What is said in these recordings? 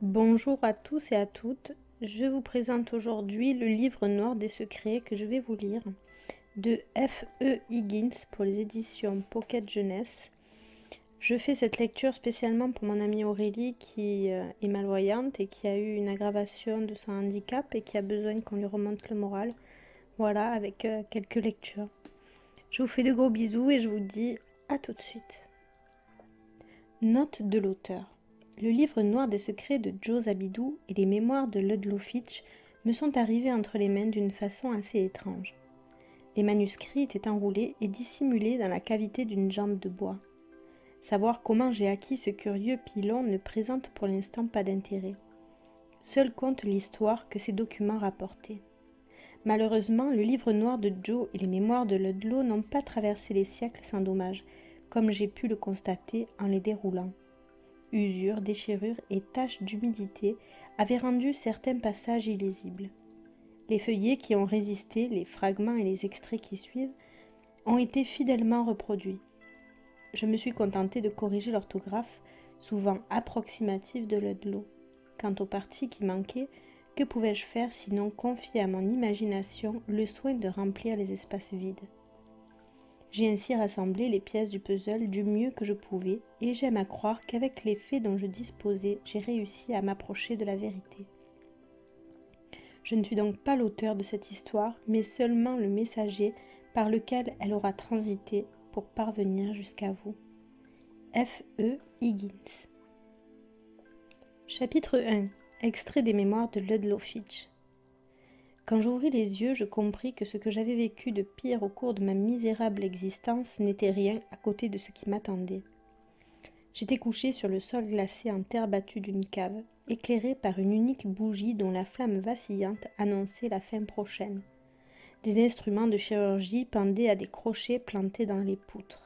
Bonjour à tous et à toutes, je vous présente aujourd'hui le livre noir des secrets que je vais vous lire de F.E. Higgins pour les éditions Pocket Jeunesse. Je fais cette lecture spécialement pour mon amie Aurélie qui est malvoyante et qui a eu une aggravation de son handicap et qui a besoin qu'on lui remonte le moral. Voilà, avec quelques lectures. Je vous fais de gros bisous et je vous dis à tout de suite. Note de l'auteur. Le livre noir des secrets de Joe Zabidou et les mémoires de Ludlow Fitch me sont arrivés entre les mains d'une façon assez étrange. Les manuscrits étaient enroulés et dissimulés dans la cavité d'une jambe de bois. Savoir comment j'ai acquis ce curieux pilon ne présente pour l'instant pas d'intérêt. Seul compte l'histoire que ces documents rapportaient. Malheureusement, le livre noir de Joe et les mémoires de Ludlow n'ont pas traversé les siècles sans dommage, comme j'ai pu le constater en les déroulant. Usures, déchirures et taches d'humidité avaient rendu certains passages illisibles. Les feuillets qui ont résisté, les fragments et les extraits qui suivent, ont été fidèlement reproduits. Je me suis contentée de corriger l'orthographe, souvent approximative de Ludlow. Quant aux parties qui manquaient, que pouvais-je faire sinon confier à mon imagination le soin de remplir les espaces vides? J'ai ainsi rassemblé les pièces du puzzle du mieux que je pouvais et j'aime à croire qu'avec les faits dont je disposais, j'ai réussi à m'approcher de la vérité. Je ne suis donc pas l'auteur de cette histoire, mais seulement le messager par lequel elle aura transité pour parvenir jusqu'à vous. F.E. Higgins. Chapitre 1. Extrait des mémoires de Ludlow Fitch. Quand j'ouvris les yeux, je compris que ce que j'avais vécu de pire au cours de ma misérable existence n'était rien à côté de ce qui m'attendait. J'étais couché sur le sol glacé en terre battue d'une cave, éclairé par une unique bougie dont la flamme vacillante annonçait la fin prochaine. Des instruments de chirurgie pendaient à des crochets plantés dans les poutres.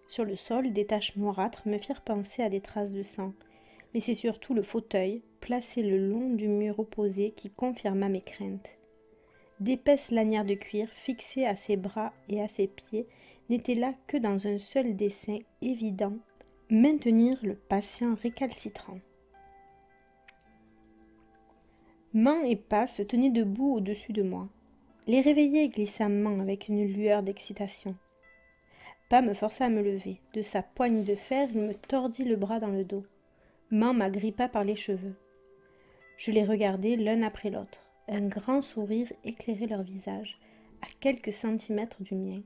Sur le sol, des taches noirâtres me firent penser à des traces de sang, mais c'est surtout le fauteuil, placé le long du mur opposé, qui confirma mes craintes. D'épaisses lanières de cuir fixées à ses bras et à ses pieds n'étaient là que dans un seul dessein évident, maintenir le patient récalcitrant. Main et pas se tenaient debout au-dessus de moi. Les réveillai glissamment avec une lueur d'excitation. Pas me força à me lever. De sa poigne de fer, il me tordit le bras dans le dos. Main m'agrippa par les cheveux. Je les regardai l'un après l'autre. Un grand sourire éclairait leur visage, à quelques centimètres du mien.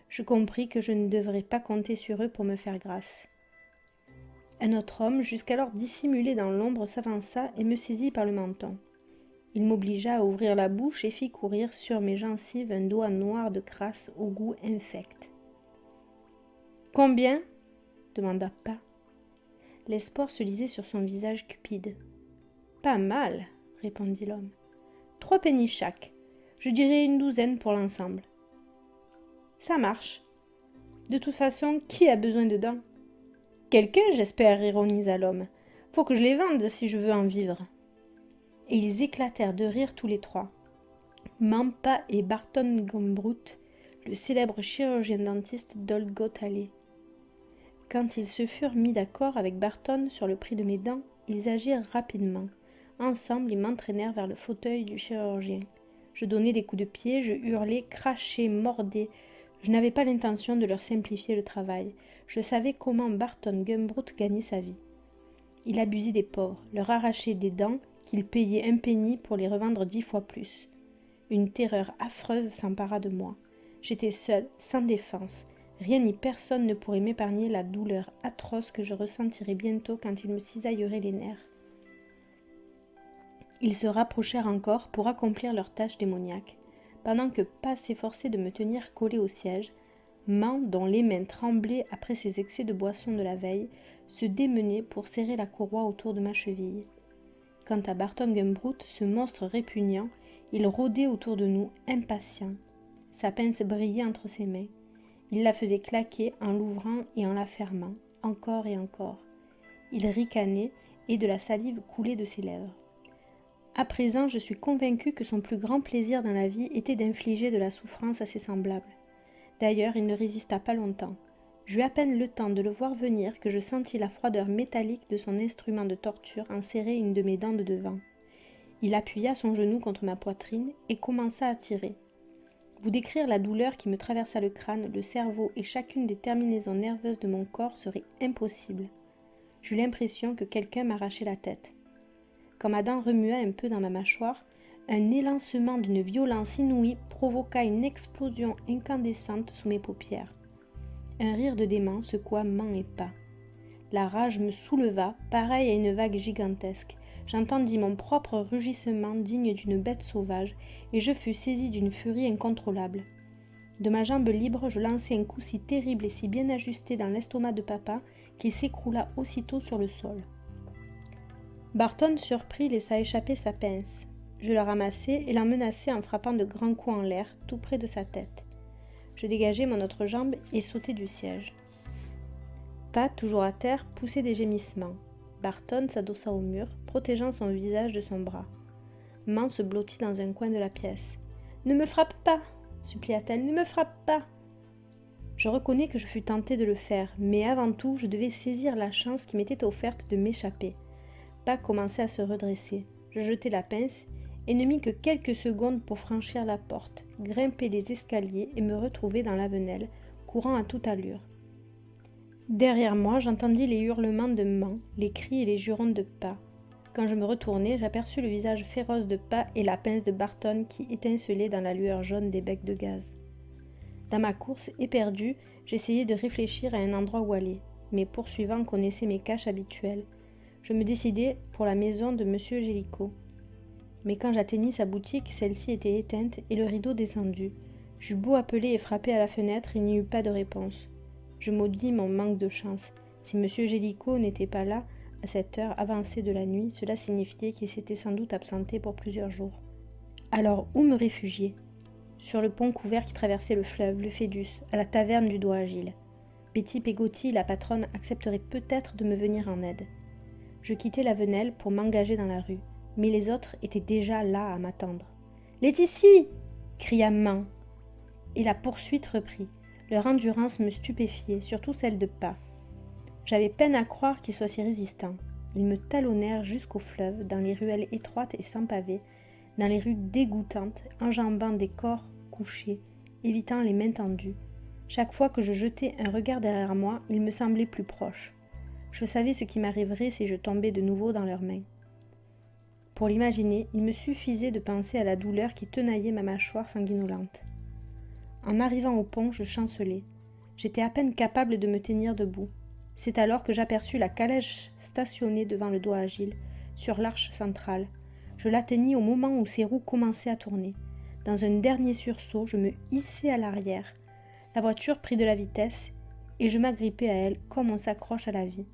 Je compris que je ne devrais pas compter sur eux pour me faire grâce. Un autre homme, jusqu'alors dissimulé dans l'ombre, s'avança et me saisit par le menton. Il m'obligea à ouvrir la bouche et fit courir sur mes gencives un doigt noir de crasse au goût infect. « Combien » demanda Pas. L'espoir se lisait sur son visage cupide. « Pas mal, » répondit l'homme. « 3 pennies chaque. Je dirais une douzaine pour l'ensemble. »« Ça marche. De toute façon, qui a besoin de dents ?»« Quelqu'un, j'espère, » ironisa l'homme. « Faut que je les vende si je veux en vivre. » Et ils éclatèrent de rire tous les trois. Mampa et Barton Gumbroote, le célèbre chirurgien-dentiste d'Oldgoat Alley. Quand ils se furent mis d'accord avec Barton sur le prix de mes dents, ils agirent rapidement. Ensemble, ils m'entraînèrent vers le fauteuil du chirurgien. Je donnai des coups de pied, je hurlai, crachai, mordais. Je n'avais pas l'intention de leur simplifier le travail. Je savais comment Barton Gumbroote gagnait sa vie. Il abusait des pauvres, leur arrachait des dents qu'il payait un penny pour les revendre 10 fois plus. Une terreur affreuse s'empara de moi. J'étais seule, sans défense. Rien ni personne ne pourrait m'épargner la douleur atroce que je ressentirais bientôt quand ils me cisailleraient les nerfs. Ils se rapprochèrent encore pour accomplir leur tâche démoniaque, pendant que Pas s'efforçait de me tenir collé au siège. Man, dont les mains tremblaient après ses excès de boisson de la veille, se démenait pour serrer la courroie autour de ma cheville. Quant à Barton Gumbroote, ce monstre répugnant, il rôdait autour de nous, impatient. Sa pince brillait entre ses mains. Il la faisait claquer en l'ouvrant et en la fermant, encore et encore. Il ricanait et de la salive coulait de ses lèvres. À présent, je suis convaincue que son plus grand plaisir dans la vie était d'infliger de la souffrance à ses semblables. D'ailleurs, il ne résista pas longtemps. J'eus à peine le temps de le voir venir que je sentis la froideur métallique de son instrument de torture en serrer une de mes dents de devant. Il appuya son genou contre ma poitrine et commença à tirer. Vous décrire la douleur qui me traversa le crâne, le cerveau et chacune des terminaisons nerveuses de mon corps serait impossible. J'eus l'impression que quelqu'un m'arrachait la tête. Quand ma dent remua un peu dans ma mâchoire, un élancement d'une violence inouïe provoqua une explosion incandescente sous mes paupières. Un rire de dément secoua main et pas. La rage me souleva, pareil à une vague gigantesque. J'entendis mon propre rugissement digne d'une bête sauvage, et je fus saisi d'une furie incontrôlable. De ma jambe libre, je lançai un coup si terrible et si bien ajusté dans l'estomac de papa qu'il s'écroula aussitôt sur le sol. Barton, surpris, laissa échapper sa pince. Je la ramassai et l'en menaçai en frappant de grands coups en l'air, tout près de sa tête. Je dégageai mon autre jambe et sautai du siège. Pat, toujours à terre, poussait des gémissements. Barton s'adossa au mur, protégeant son visage de son bras. Man se blottit dans un coin de la pièce. « Ne me frappe pas !» supplia-t-elle. « Ne me frappe pas !» Je reconnais que je fus tentée de le faire, mais avant tout, je devais saisir la chance qui m'était offerte de m'échapper. Pat commençait à se redresser. Je jetai la pince et ne mis que quelques secondes pour franchir la porte, grimper les escaliers et me retrouver dans l'avenelle, courant à toute allure. Derrière moi, j'entendis les hurlements de Man, les cris et les jurons de Pat. Quand je me retournai, j'aperçus le visage féroce de Pat et la pince de Barton qui étincelait dans la lueur jaune des becs de gaz. Dans ma course éperdue, j'essayais de réfléchir à un endroit où aller. Mes poursuivants connaissaient mes caches habituelles. Je me décidai pour la maison de M. Gélicourt. Mais quand j'atteignis sa boutique, celle-ci était éteinte et le rideau descendu. J'eus beau appeler et frapper à la fenêtre, il n'y eut pas de réponse. Je maudis mon manque de chance. Si M. Gélicourt n'était pas là, à cette heure avancée de la nuit, cela signifiait qu'il s'était sans doute absenté pour plusieurs jours. Alors, où me réfugier ? Sur le pont couvert qui traversait le fleuve, le Phébus, à la taverne du Doigt Agile. Betty Peggotty, la patronne, accepterait peut-être de me venir en aide. Je quittai la venelle pour m'engager dans la rue, mais les autres étaient déjà là à m'attendre. « Laetitia !» cria Man. Et la poursuite reprit. Leur endurance me stupéfiait, surtout celle de Pat. J'avais peine à croire qu'ils soient si résistants. Ils me talonnèrent jusqu'au fleuve, dans les ruelles étroites et sans pavés, dans les rues dégoûtantes, enjambant des corps couchés, évitant les mains tendues. Chaque fois que je jetais un regard derrière moi, ils me semblaient plus proches. Je savais ce qui m'arriverait si je tombais de nouveau dans leurs mains. Pour l'imaginer, il me suffisait de penser à la douleur qui tenaillait ma mâchoire sanguinolente. En arrivant au pont, je chancelai. J'étais à peine capable de me tenir debout. C'est alors que j'aperçus la calèche stationnée devant le Doigt Agile, sur l'arche centrale. Je l'atteignis au moment où ses roues commençaient à tourner. Dans un dernier sursaut, je me hissai à l'arrière. La voiture prit de la vitesse et je m'agrippai à elle comme on s'accroche à la vie.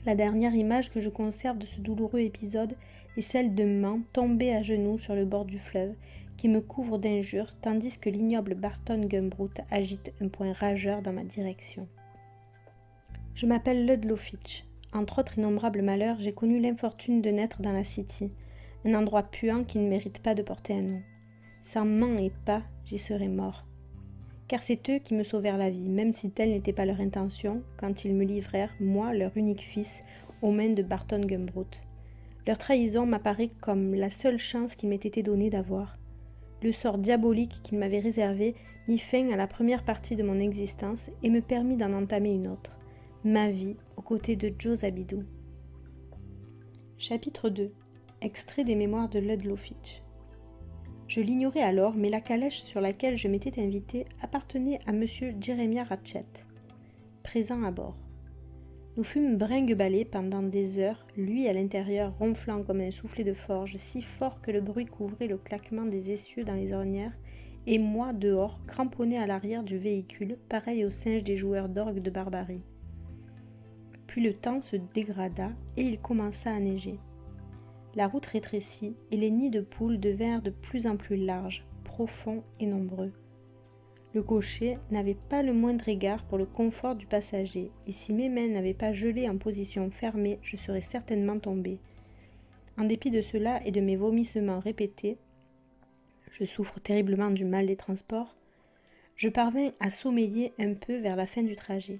La dernière image que je conserve de ce douloureux épisode est celle de Man tombé à genoux sur le bord du fleuve, qui me couvre d'injures, tandis que l'ignoble Barton Gumbroote agite un poing rageur dans ma direction. Je m'appelle Ludlow Fitch. Entre autres innombrables malheurs, j'ai connu l'infortune de naître dans la City, un endroit puant qui ne mérite pas de porter un nom. Sans Man et Pat, j'y serais mort. Car c'est eux qui me sauvèrent la vie, même si telle n'était pas leur intention, quand ils me livrèrent, moi, leur unique fils, aux mains de Barton Gumbroote. Leur trahison m'apparaît comme la seule chance qu'il m'ait été donné d'avoir. Le sort diabolique qu'il m'avait réservé mit fin à la première partie de mon existence et me permit d'en entamer une autre, ma vie aux côtés de Joe Zabidou. Chapitre 2. Extrait des mémoires de Ludlow Fitch. Je l'ignorais alors, mais la calèche sur laquelle je m'étais invité appartenait à M. Jeremiah Ratchett, présent à bord. Nous fûmes bringue-ballés pendant des heures, lui à l'intérieur ronflant comme un soufflet de forge, si fort que le bruit couvrait le claquement des essieux dans les ornières, et moi dehors, cramponné à l'arrière du véhicule, pareil aux singes des joueurs d'orgue de barbarie. Puis le temps se dégrada et il commença à neiger. La route rétrécit et les nids de poules devinrent de plus en plus larges, profonds et nombreux. Le cocher n'avait pas le moindre égard pour le confort du passager, et si mes mains n'avaient pas gelé en position fermée, je serais certainement tombée. En dépit de cela et de mes vomissements répétés, je souffre terriblement du mal des transports, Je parvins à sommeiller un peu vers la fin du trajet.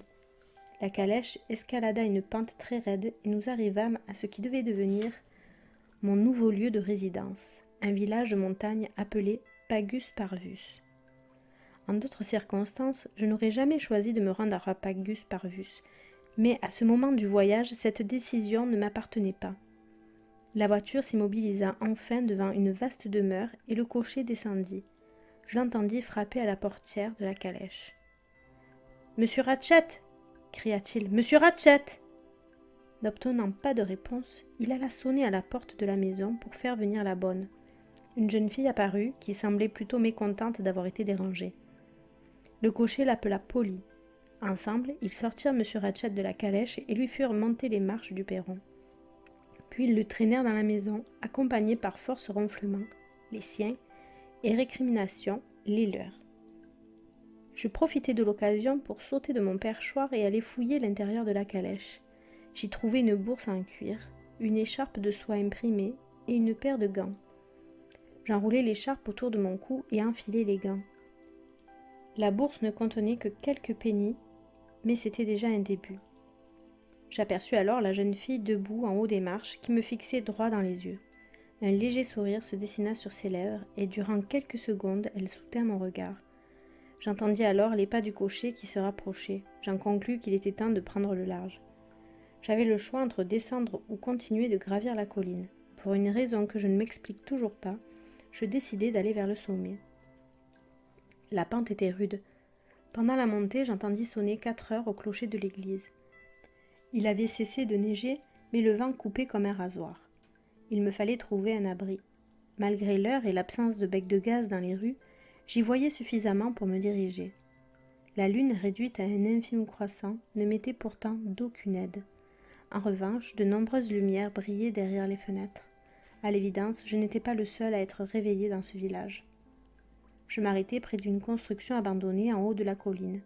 La calèche escalada une pente très raide et nous arrivâmes à ce qui devait devenir mon nouveau lieu de résidence, un village de montagne appelé Pagus Parvus. En d'autres circonstances, je n'aurais jamais choisi de me rendre à Pagus Parvus, mais à ce moment du voyage, cette décision ne m'appartenait pas. La voiture s'immobilisa enfin devant une vaste demeure et le cocher descendit. Je l'entendis frapper à la portière de la calèche. « Monsieur Ratchet !» cria-t-il. « Monsieur Ratchet !» N'obtenant pas de réponse, il alla sonner à la porte de la maison pour faire venir la bonne. Une jeune fille apparut qui semblait plutôt mécontente d'avoir été dérangée. Le cocher l'appela Polly. Ensemble, ils sortirent M. Ratchet de la calèche et lui furent monter les marches du perron. Puis ils le traînèrent dans la maison, accompagnés par force ronflements, les siens, et récriminations, les leurs. Je profitai de l'occasion pour sauter de mon perchoir et aller fouiller l'intérieur de la calèche. J'y trouvai une bourse en cuir, une écharpe de soie imprimée et une paire de gants. J'enroulai l'écharpe autour de mon cou et enfilai les gants. La bourse ne contenait que quelques pennies, mais c'était déjà un début. J'aperçus alors la jeune fille debout en haut des marches qui me fixait droit dans les yeux. Un léger sourire se dessina sur ses lèvres et durant quelques secondes, elle soutint mon regard. J'entendis alors les pas du cocher qui se rapprochaient. J'en conclus qu'il était temps de prendre le large. J'avais le choix entre descendre ou continuer de gravir la colline. Pour une raison que je ne m'explique toujours pas, je décidai d'aller vers le sommet. La pente était rude. Pendant la montée, j'entendis sonner 4 heures au clocher de l'église. Il avait cessé de neiger, mais le vent coupait comme un rasoir. Il me fallait trouver un abri. Malgré l'heure et l'absence de bec de gaz dans les rues, j'y voyais suffisamment pour me diriger. La lune, réduite à un infime croissant, ne m'était pourtant d'aucune aide. En revanche, de nombreuses lumières brillaient derrière les fenêtres. À l'évidence, je n'étais pas le seul à être réveillé dans ce village. Je m'arrêtai près d'une construction abandonnée en haut de la colline.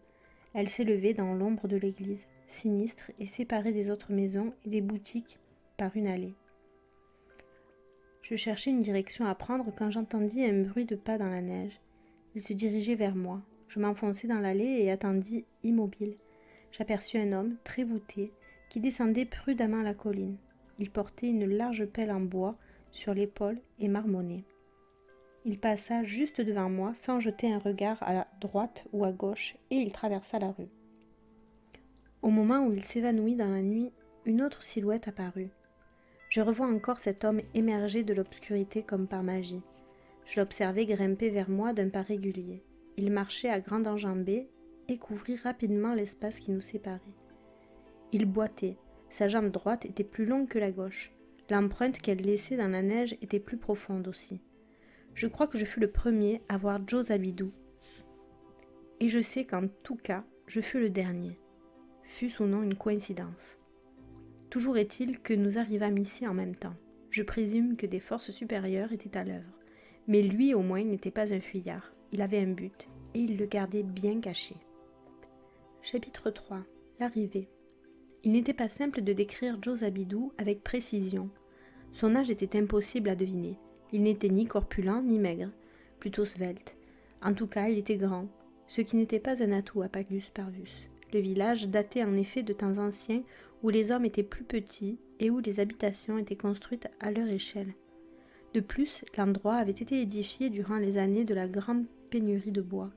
Elle s'élevait dans l'ombre de l'église, sinistre et séparée des autres maisons et des boutiques par une allée. Je cherchais une direction à prendre quand j'entendis un bruit de pas dans la neige. Il se dirigeait vers moi. Je m'enfonçai dans l'allée et attendis immobile. J'aperçus un homme, très voûté, qui descendait prudemment la colline. Il portait une large pelle en bois sur l'épaule et marmonnait. Il passa juste devant moi sans jeter un regard à la droite ou à gauche et il traversa la rue. Au moment où il s'évanouit dans la nuit, une autre silhouette apparut. Je revois encore cet homme émerger de l'obscurité comme par magie. Je l'observai grimper vers moi d'un pas régulier. Il marchait à grande enjambée et couvrit rapidement l'espace qui nous séparait. Il boitait. Sa jambe droite était plus longue que la gauche. L'empreinte qu'elle laissait dans la neige était plus profonde aussi. Je crois que je fus le premier à voir Joe Zabidou. Et je sais qu'en tout cas, je fus le dernier. Fût-ce ou non une coïncidence. Toujours est-il que nous arrivâmes ici en même temps. Je présume que des forces supérieures étaient à l'œuvre. Mais lui au moins n'était pas un fuyard. Il avait un but, et il le gardait bien caché. Chapitre 3. L'arrivée. Il n'était pas simple de décrire Joe Zabidou avec précision. Son âge était impossible à deviner. Il n'était ni corpulent ni maigre, plutôt svelte. En tout cas, il était grand, ce qui n'était pas un atout à Pagus Parvus. Le village datait en effet de temps anciens où les hommes étaient plus petits et où les habitations étaient construites à leur échelle. De plus, l'endroit avait été édifié durant les années de la grande pénurie de bois,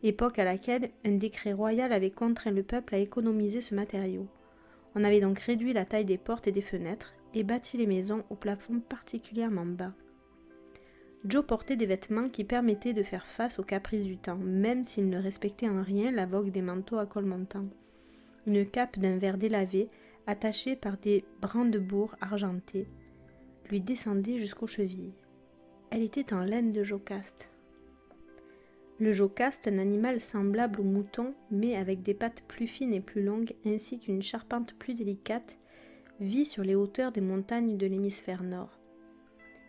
époque à laquelle un décret royal avait contraint le peuple à économiser ce matériau. On avait donc réduit la taille des portes et des fenêtres et bâti les maisons au plafond particulièrement bas. Joe portait des vêtements qui permettaient de faire face aux caprices du temps, même s'il ne respectait en rien la vogue des manteaux à col montant. Une cape d'un vert délavé, attachée par des brandebourgs argentés, lui descendait jusqu'aux chevilles. Elle était en laine de jocaste. Le jocaste, un animal semblable au mouton, mais avec des pattes plus fines et plus longues, ainsi qu'une charpente plus délicate, vit sur les hauteurs des montagnes de l'hémisphère nord.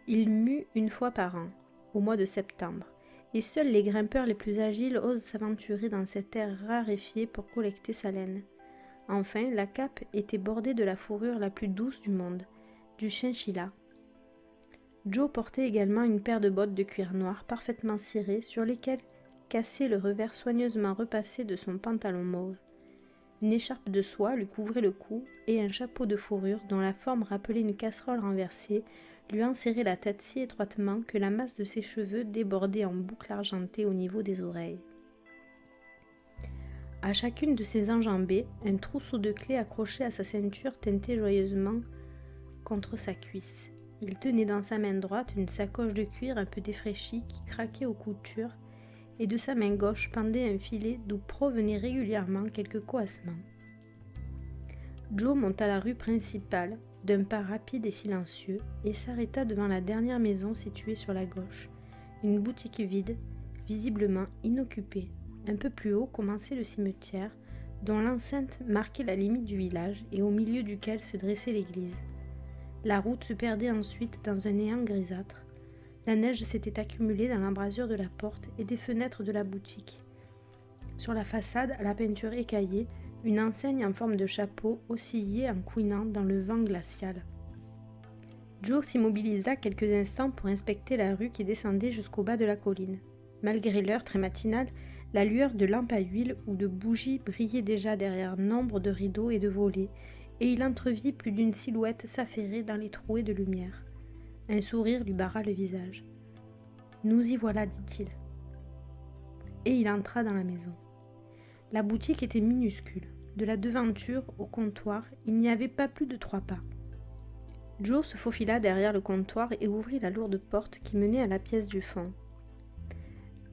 Il mue une fois par an, au mois de septembre, et seuls les grimpeurs les plus agiles osent s'aventurer dans cette terre raréfiée pour collecter sa laine. Enfin, la cape était bordée de la fourrure la plus douce du monde, du chinchilla. Joe portait également une paire de bottes de cuir noir parfaitement cirées sur lesquelles cassait le revers soigneusement repassé de son pantalon mauve. Une écharpe de soie lui couvrait le cou et un chapeau de fourrure dont la forme rappelait une casserole renversée lui enserrait la tête si étroitement que la masse de ses cheveux débordait en boucles argentées au niveau des oreilles. À chacune de ses enjambées, un trousseau de clés accroché à sa ceinture tintait joyeusement contre sa cuisse. Il tenait dans sa main droite une sacoche de cuir un peu défraîchie qui craquait aux coutures, et de sa main gauche pendait un filet d'où provenaient régulièrement quelques coassements. Joe monta la rue principale d'un pas rapide et silencieux et s'arrêta devant la dernière maison située sur la gauche, une boutique vide, visiblement inoccupée. Un peu plus haut commençait le cimetière, dont l'enceinte marquait la limite du village et au milieu duquel se dressait l'église. La route se perdait ensuite dans un néant grisâtre. La neige s'était accumulée dans l'embrasure de la porte et des fenêtres de la boutique. Sur la façade, à la peinture écaillée, une enseigne en forme de chapeau oscillait en couinant dans le vent glacial. Joe s'immobilisa quelques instants pour inspecter la rue qui descendait jusqu'au bas de la colline. Malgré l'heure très matinale, la lueur de lampes à huile ou de bougies brillait déjà derrière nombre de rideaux et de volets, et il entrevit plus d'une silhouette s'affairer dans les trouées de lumière. Un sourire lui barra le visage. « Nous y voilà, dit-il. » Et il entra dans la maison. La boutique était minuscule. De la devanture au comptoir, il n'y avait pas plus de 3 pas. Joe se faufila derrière le comptoir et ouvrit la lourde porte qui menait à la pièce du fond.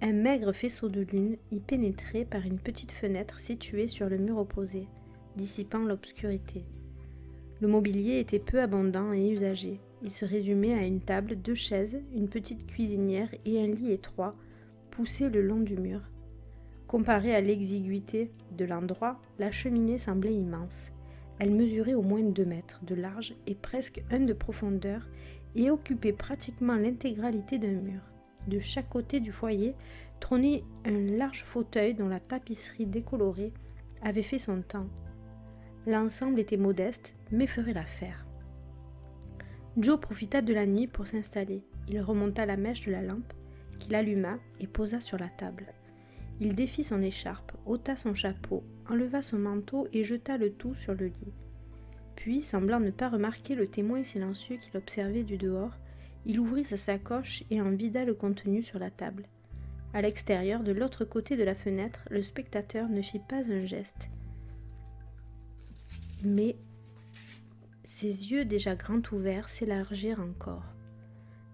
Un maigre faisceau de lune y pénétrait par une petite fenêtre située sur le mur opposé, dissipant l'obscurité. Le mobilier était peu abondant et usagé. Il se résumait à une table, 2 chaises, une petite cuisinière et un lit étroit, poussé le long du mur. Comparée à l'exiguïté de l'endroit, la cheminée semblait immense. Elle mesurait au moins 2 mètres de large et presque 1 de profondeur et occupait pratiquement l'intégralité d'un mur. De chaque côté du foyer trônait un large fauteuil dont la tapisserie décolorée avait fait son temps. L'ensemble était modeste, mais ferait l'affaire. Joe profita de la nuit pour s'installer. Il remonta la mèche de la lampe, qu'il alluma et posa sur la table. Il défit son écharpe, ôta son chapeau, enleva son manteau et jeta le tout sur le lit. Puis, semblant ne pas remarquer le témoin silencieux qu'il observait du dehors, il ouvrit sa sacoche et en vida le contenu sur la table. À l'extérieur, de l'autre côté de la fenêtre, le spectateur ne fit pas un geste. Mais ses yeux déjà grands ouverts s'élargirent encore.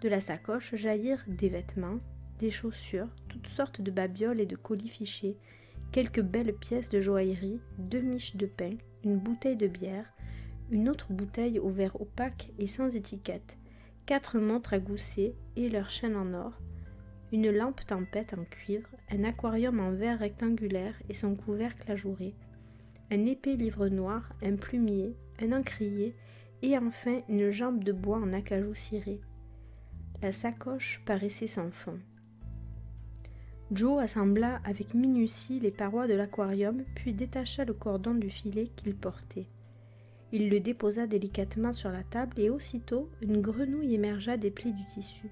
De la sacoche jaillirent des vêtements, des chaussures, toutes sortes de babioles et de colis fichés, quelques belles pièces de joaillerie, 2 miches de pain, une bouteille de bière, une autre bouteille au verre opaque et sans étiquette, 4 montres à gousset et leurs chaînes en or, une lampe tempête en cuivre, un aquarium en verre rectangulaire et son couvercle ajouré, un épais livre noir, un plumier, un encrier et enfin une jambe de bois en acajou ciré. La sacoche paraissait sans fond. Joe assembla avec minutie les parois de l'aquarium, puis détacha le cordon du filet qu'il portait. Il le déposa délicatement sur la table et aussitôt une grenouille émergea des plis du tissu.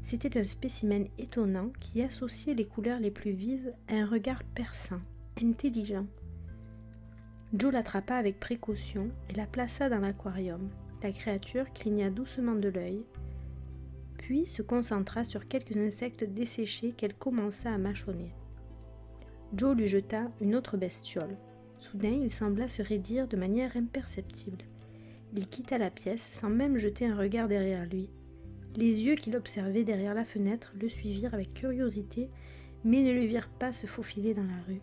C'était un spécimen étonnant qui associait les couleurs les plus vives à un regard perçant, intelligent. Joe l'attrapa avec précaution et la plaça dans l'aquarium. La créature cligna doucement de l'œil, puis se concentra sur quelques insectes desséchés qu'elle commença à mâchonner. Joe lui jeta une autre bestiole. Soudain, il sembla se raidir de manière imperceptible. Il quitta la pièce sans même jeter un regard derrière lui. Les yeux qu'il observait derrière la fenêtre le suivirent avec curiosité, mais ne le virent pas se faufiler dans la rue.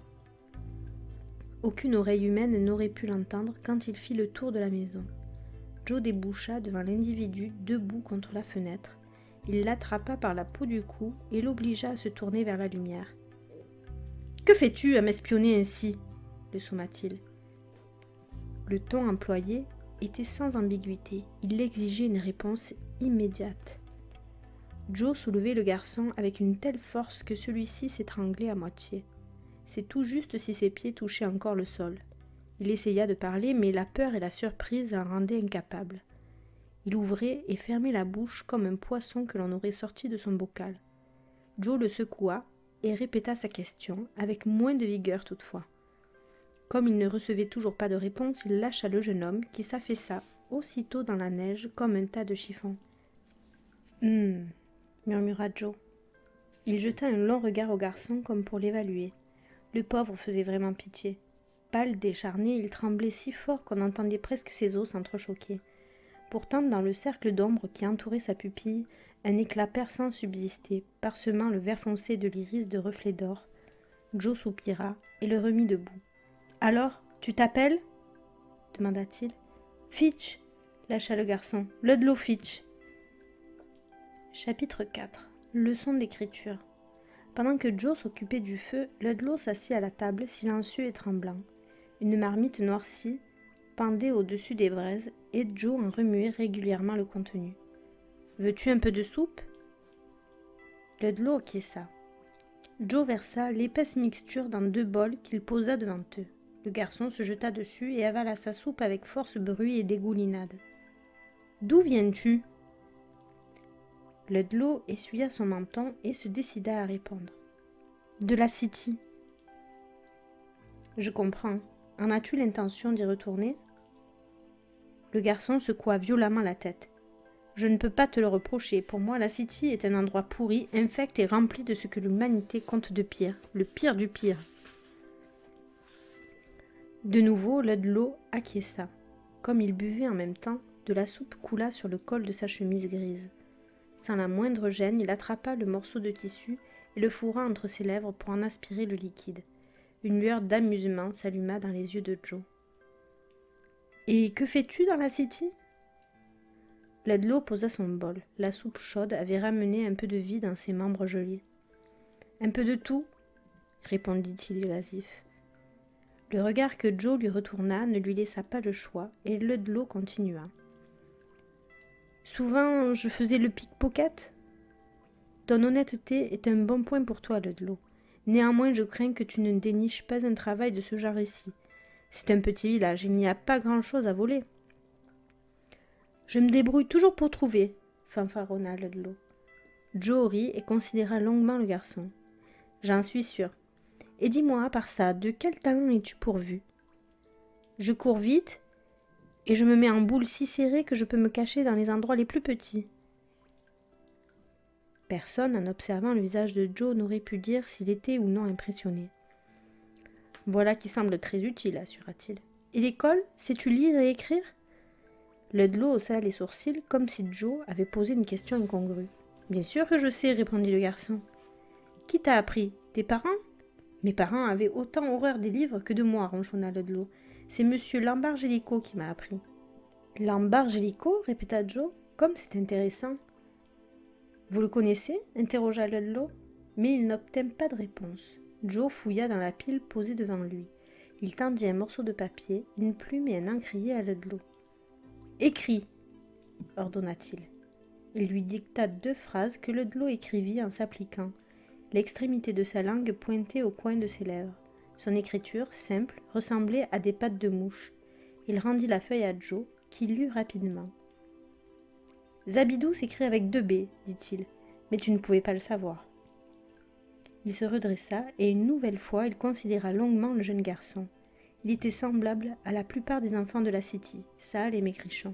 Aucune oreille humaine n'aurait pu l'entendre quand il fit le tour de la maison. Joe déboucha devant l'individu debout contre la fenêtre. Il l'attrapa par la peau du cou et l'obligea à se tourner vers la lumière. « Que fais-tu à m'espionner ainsi ?» le somma-t-il. Le ton employé était sans ambiguïté. Il exigeait une réponse immédiate. Joe soulevait le garçon avec une telle force que celui-ci s'étranglait à moitié. C'est tout juste si ses pieds touchaient encore le sol. Il essaya de parler, mais la peur et la surprise l'en rendaient incapable. Il ouvrait et fermait la bouche comme un poisson que l'on aurait sorti de son bocal. Joe le secoua, et répéta sa question, avec moins de vigueur toutefois. Comme il ne recevait toujours pas de réponse, il lâcha le jeune homme qui s'affaissa aussitôt dans la neige comme un tas de chiffons. Murmura Joe. Il jeta un long regard au garçon comme pour l'évaluer. Le pauvre faisait vraiment pitié. Pâle, décharné, il tremblait si fort qu'on entendait presque ses os s'entrechoquer. Pourtant, dans le cercle d'ombre qui entourait sa pupille, un éclat perçant subsistait, parsemant le vert foncé de l'iris de reflets d'or. Joe soupira et le remit debout. « Alors, tu t'appelles » demanda-t-il. « Fitch » lâcha le garçon. « Ludlow Fitch. » Chapitre 4. Leçon d'écriture. Pendant que Joe s'occupait du feu, Ludlow s'assit à la table, silencieux et tremblant. Une marmite noircie pendait au-dessus des braises et Joe en remuait régulièrement le contenu. « Veux-tu un peu de soupe » Ludlow acquiesça. Joe versa l'épaisse mixture dans 2 bols qu'il posa devant eux. Le garçon se jeta dessus et avala sa soupe avec force bruit et dégoulinade. « D'où viens-tu » Ludlow essuya son menton et se décida à répondre. « De la City. »« Je comprends. En as-tu l'intention d'y retourner ?» Le garçon secoua violemment la tête. « Je ne peux pas te le reprocher. Pour moi, la City est un endroit pourri, infect et rempli de ce que l'humanité compte de pire. Le pire du pire. » De nouveau, Ludlow acquiesça. Comme il buvait en même temps, de la soupe coula sur le col de sa chemise grise. Sans la moindre gêne, il attrapa le morceau de tissu et le fourra entre ses lèvres pour en aspirer le liquide. Une lueur d'amusement s'alluma dans les yeux de Joe. « Et que fais-tu dans la City » Ludlow posa son bol. La soupe chaude avait ramené un peu de vie dans ses membres gelés. « Un peu de tout » répondit-il évasif. Le regard que Joe lui retourna ne lui laissa pas le choix, et Ludlow continua. « Souvent, je faisais le pickpocket. Ton honnêteté est un bon point pour toi, Ludlow. Néanmoins, je crains que tu ne déniches pas un travail de ce genre ici. C'est un petit village, il n'y a pas grand-chose à voler. »« Je me débrouille toujours pour trouver, » fanfaronna Ludlow. Joe rit et considéra longuement le garçon. « J'en suis sûr. Et dis-moi, à part ça, de quel talent es-tu pourvu ? » Je cours vite et je me mets en boule si serrée que je peux me cacher dans les endroits les plus petits. Personne, en observant le visage de Joe, n'aurait pu dire s'il était ou non impressionné. « Voilà qui semble très utile, » assura-t-il. « Et l'école, sais-tu lire et écrire ?» Ludlow haussa les sourcils comme si Joe avait posé une question incongrue. « Bien sûr que je sais, » répondit le garçon. « Qui t'a appris ? Tes parents ?» Mes parents avaient autant horreur des livres que de moi, ronchonna Ludlow. C'est monsieur Lambargellico qui m'a appris. Lambargellico répéta Joe. Comme c'est intéressant. Vous le connaissez interrogea Ludlow. Mais il n'obtint pas de réponse. Joe fouilla dans la pile posée devant lui. Il tendit un morceau de papier, une plume et un encrier à Ludlow. Écris, ordonna-t-il. Il lui dicta 2 phrases que Ludlow écrivit en s'appliquant. L'extrémité de sa langue pointait au coin de ses lèvres. Son écriture, simple, ressemblait à des pattes de mouche. Il rendit la feuille à Joe, qui lut rapidement. « Zabidou s'écrit avec 2 B, dit-il, mais tu ne pouvais pas le savoir. » Il se redressa et une nouvelle fois il considéra longuement le jeune garçon. Il était semblable à la plupart des enfants de la City, sale et maigrichon.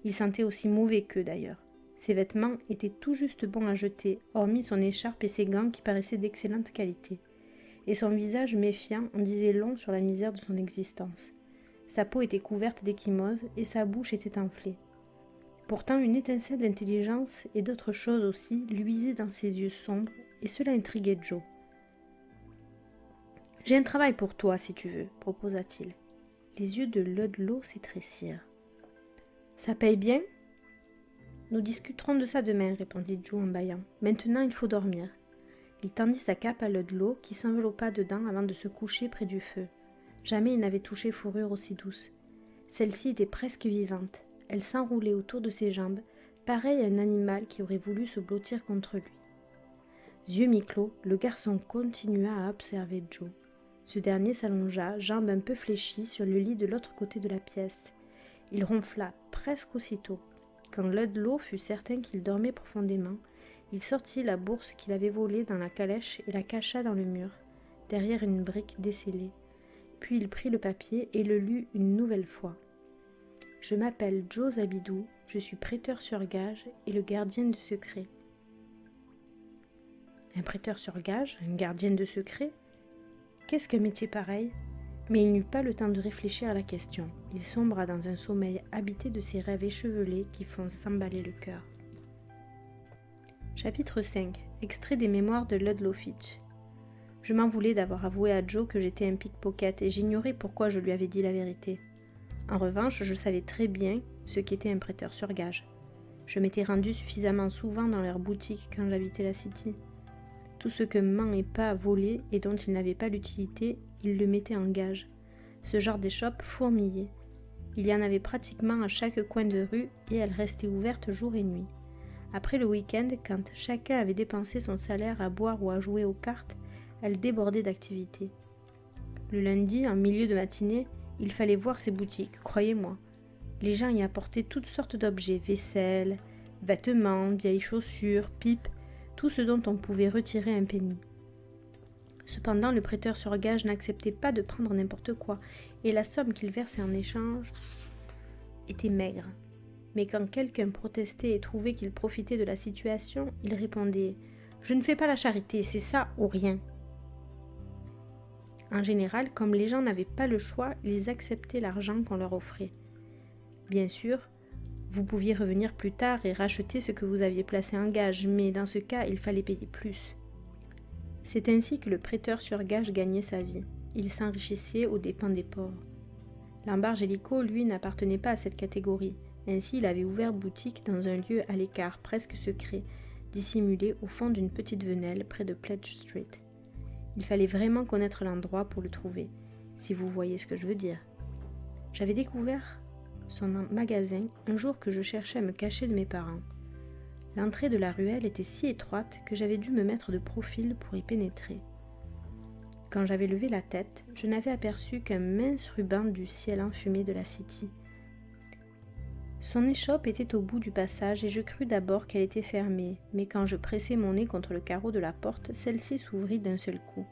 Il sentait aussi mauvais qu'eux d'ailleurs. Ses vêtements étaient tout juste bons à jeter, hormis son écharpe et ses gants qui paraissaient d'excellente qualité. Et son visage méfiant en disait long sur la misère de son existence. Sa peau était couverte d'échymoses et sa bouche était enflée. Pourtant, une étincelle d'intelligence et d'autres choses aussi luisait dans ses yeux sombres, et cela intriguait Joe. « J'ai un travail pour toi, si tu veux, » proposa-t-il. Les yeux de Ludlow s'étrécirent. « Ça paye bien ?»« Nous discuterons de ça demain, » répondit Joe en bâillant. « Maintenant, il faut dormir. » Il tendit sa cape à Ludlow, qui s'enveloppa dedans avant de se coucher près du feu. Jamais il n'avait touché fourrure aussi douce. Celle-ci était presque vivante. Elle s'enroulait autour de ses jambes, pareil à un animal qui aurait voulu se blottir contre lui. Yeux mi-clos, le garçon continua à observer Joe. Ce dernier s'allongea, jambes un peu fléchies, sur le lit de l'autre côté de la pièce. Il ronfla presque aussitôt. Quand Ludlow fut certain qu'il dormait profondément, Il sortit la bourse qu'il avait volée dans la calèche et la cacha dans le mur, derrière une brique descellée. Puis il prit le papier et le lut une nouvelle fois. « Je m'appelle Joe Zabidou, je suis prêteur sur gage et le gardien de secret. » Un prêteur sur gage, un gardien de secret ? Qu'est-ce qu'un métier pareil ? Mais il n'eut pas le temps de réfléchir à la question. Il sombra dans un sommeil habité de ces rêves échevelés qui font s'emballer le cœur. Chapitre 5. Extrait des mémoires de Ludlow Fitch. Je m'en voulais d'avoir avoué à Joe que j'étais un pickpocket et j'ignorais pourquoi je lui avais dit la vérité. En revanche, je savais très bien ce qu'était un prêteur sur gage. Je m'étais rendu suffisamment souvent dans leur boutique quand j'habitais la City. Tout ce que Maman et Pa volaient et dont ils n'avaient pas l'utilité, ils le mettaient en gage. Ce genre d'échoppe fourmillait. Il y en avait pratiquement à chaque coin de rue et elles restaient ouvertes jour et nuit. Après le week-end, quand chacun avait dépensé son salaire à boire ou à jouer aux cartes, elles débordaient d'activité. Le lundi, en milieu de matinée, il fallait voir ces boutiques, croyez-moi. Les gens y apportaient toutes sortes d'objets, vaisselle, vêtements, vieilles chaussures, pipes, tout ce dont on pouvait retirer un penny. Cependant, le prêteur sur gage n'acceptait pas de prendre n'importe quoi, et la somme qu'il versait en échange était maigre. Mais quand quelqu'un protestait et trouvait qu'il profitait de la situation, il répondait « Je ne fais pas la charité, c'est ça ou rien ». En général, comme les gens n'avaient pas le choix, ils acceptaient l'argent qu'on leur offrait. Bien sûr, vous pouviez revenir plus tard et racheter ce que vous aviez placé en gage, mais dans ce cas, il fallait payer plus. C'est ainsi que le prêteur sur gage gagnait sa vie. Il s'enrichissait aux dépens des pauvres. Lambargelico, lui, n'appartenait pas à cette catégorie. Ainsi, il avait ouvert boutique dans un lieu à l'écart, presque secret, dissimulé au fond d'une petite venelle près de Pledge Street. Il fallait vraiment connaître l'endroit pour le trouver, si vous voyez ce que je veux dire. J'avais découvert son magasin un jour que je cherchais à me cacher de mes parents. L'entrée de la ruelle était si étroite que j'avais dû me mettre de profil pour y pénétrer. Quand j'avais levé la tête, je n'avais aperçu qu'un mince ruban du ciel enfumé de la City. Son échoppe était au bout du passage et je crus d'abord qu'elle était fermée, mais quand je pressai mon nez contre le carreau de la porte, celle-ci s'ouvrit d'un seul coup.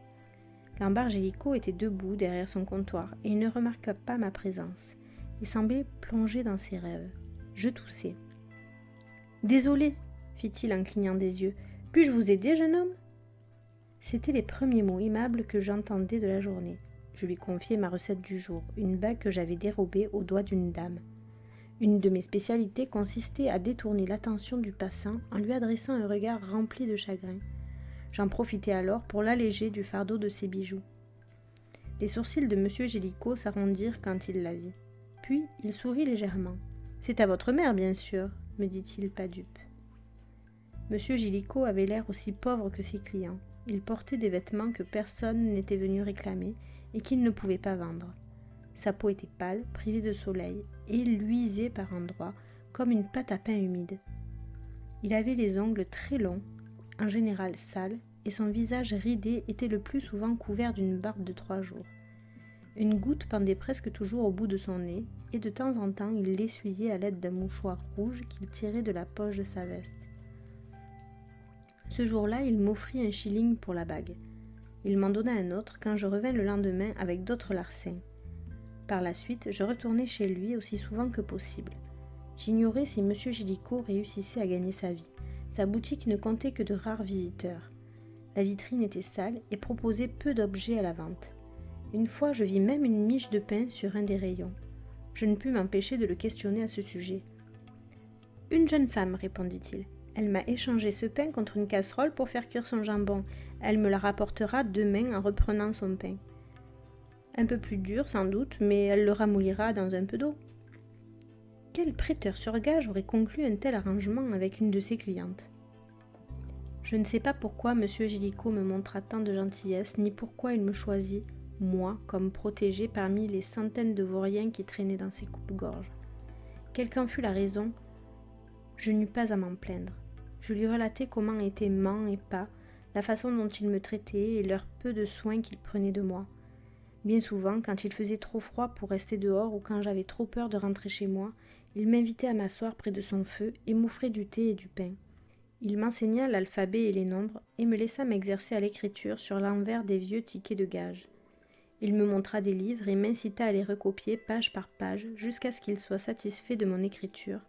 Lambargelico était debout derrière son comptoir et il ne remarqua pas ma présence. Il semblait plongé dans ses rêves. Je toussai. « Désolé, fit-il en clignant des yeux. « Puis-je vous aider, jeune homme ?» C'étaient les premiers mots aimables que j'entendais de la journée. Je lui confiai ma recette du jour, une bague que j'avais dérobée au doigt d'une dame. Une de mes spécialités consistait à détourner l'attention du passant en lui adressant un regard rempli de chagrin. J'en profitai alors pour l'alléger du fardeau de ses bijoux. Les sourcils de M. Gélico s'arrondirent quand il la vit. Puis il sourit légèrement. « C'est à votre mère, bien sûr, » me dit-il pas dupe. M. Gélico avait l'air aussi pauvre que ses clients. Il portait des vêtements que personne n'était venu réclamer et qu'il ne pouvait pas vendre. Sa peau était pâle, privée de soleil, et luisait par endroits, comme une pâte à pain humide. Il avait les ongles très longs, en général sales, et son visage ridé était le plus souvent couvert d'une barbe de 3 jours. Une goutte pendait presque toujours au bout de son nez, et de temps en temps il l'essuyait à l'aide d'un mouchoir rouge qu'il tirait de la poche de sa veste. Ce jour-là, il m'offrit un shilling pour la bague. Il m'en donna un autre quand je revins le lendemain avec d'autres larcins. Par la suite, je retournai chez lui aussi souvent que possible. J'ignorais si M. Gélico réussissait à gagner sa vie. Sa boutique ne comptait que de rares visiteurs. La vitrine était sale et proposait peu d'objets à la vente. Une fois, je vis même une miche de pain sur un des rayons. Je ne pus m'empêcher de le questionner à ce sujet. « Une jeune femme, répondit-il. Elle m'a échangé ce pain contre une casserole pour faire cuire son jambon. Elle me la rapportera demain en reprenant son pain. Un peu plus dur, sans doute, mais elle le ramollira dans un peu d'eau. » Quel prêteur sur gage aurait conclu un tel arrangement avec une de ses clientes? Je ne sais pas pourquoi M. Gélico me montra tant de gentillesse, ni pourquoi il me choisit, moi, comme protégé parmi les centaines de vauriens qui traînaient dans ses coupe-gorges. Quelle qu'en fût la raison, je n'eus pas à m'en plaindre. Je lui relatai comment étaient Man et Pa, la façon dont ils me traitaient et leur peu de soin qu'ils prenaient de moi. Bien souvent, quand il faisait trop froid pour rester dehors ou quand j'avais trop peur de rentrer chez moi, il m'invitait à m'asseoir près de son feu et m'offrait du thé et du pain. Il m'enseigna l'alphabet et les nombres et me laissa m'exercer à l'écriture sur l'envers des vieux tickets de gage. Il me montra des livres et m'incita à les recopier page par page jusqu'à ce qu'il soit satisfait de mon écriture.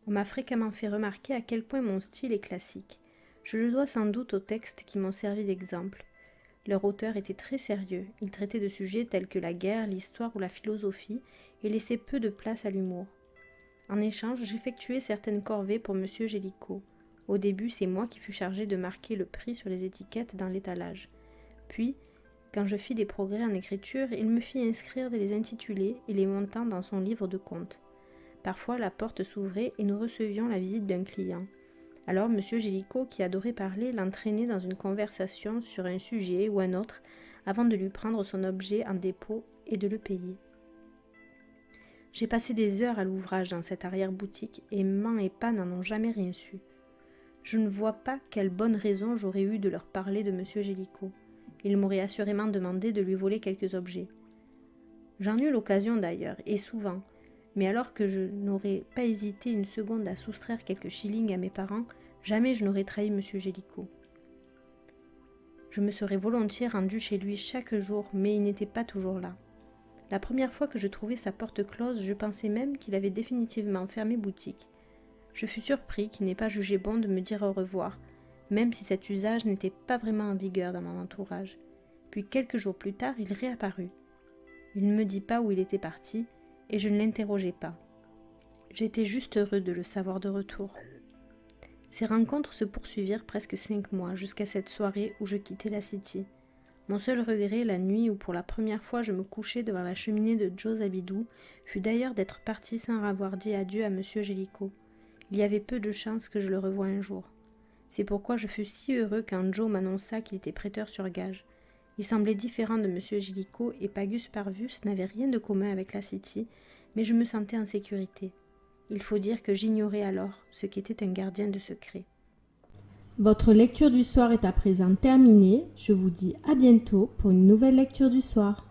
On m'a fréquemment fait remarquer à quel point mon style est classique. Je le dois sans doute aux textes qui m'ont servi d'exemple. Leur auteur était très sérieux. Il traitait de sujets tels que la guerre, l'histoire ou la philosophie et laissait peu de place à l'humour. En échange, j'effectuais certaines corvées pour M. Gélicourt. Au début, c'est moi qui fus chargé de marquer le prix sur les étiquettes dans l'étalage. Puis, quand je fis des progrès en écriture, il me fit inscrire les intitulés et les montants dans son livre de compte. Parfois, la porte s'ouvrait et nous recevions la visite d'un client. Alors, M. Gélicourt, qui adorait parler, l'entraînait dans une conversation sur un sujet ou un autre avant de lui prendre son objet en dépôt et de le payer. J'ai passé des heures à l'ouvrage dans cette arrière-boutique et maman et Pa n'en ont jamais rien su. Je ne vois pas quelle bonne raison j'aurais eu de leur parler de M. Gélicourt. Il m'aurait assurément demandé de lui voler quelques objets. J'en eus l'occasion d'ailleurs, et souvent, mais alors que je n'aurais pas hésité une seconde à soustraire quelques shillings à mes parents, jamais je n'aurais trahi M. Gélicourt. Je me serais volontiers rendu chez lui chaque jour, mais il n'était pas toujours là. La première fois que je trouvai sa porte close, je pensais même qu'il avait définitivement fermé boutique. Je fus surpris qu'il n'ait pas jugé bon de me dire au revoir, même si cet usage n'était pas vraiment en vigueur dans mon entourage. Puis quelques jours plus tard, il réapparut. Il ne me dit pas où il était parti, et je ne l'interrogeai pas. J'étais juste heureux de le savoir de retour. Ces rencontres se poursuivirent presque 5 mois, jusqu'à cette soirée où je quittai la City. Mon seul regret, la nuit où pour la première fois je me couchai devant la cheminée de Joe Zabidou, fut d'ailleurs d'être parti sans avoir dit adieu à M. Gélicourt. Il y avait peu de chances que je le revoie un jour. C'est pourquoi je fus si heureux quand Joe m'annonça qu'il était prêteur sur gage. Il semblait différent de M. Gélicourt et Pagus Parvus n'avait rien de commun avec la City, mais je me sentais en sécurité. Il faut dire que j'ignorais alors ce qu'était un gardien de secret. Votre lecture du soir est à présent terminée. Je vous dis à bientôt pour une nouvelle lecture du soir.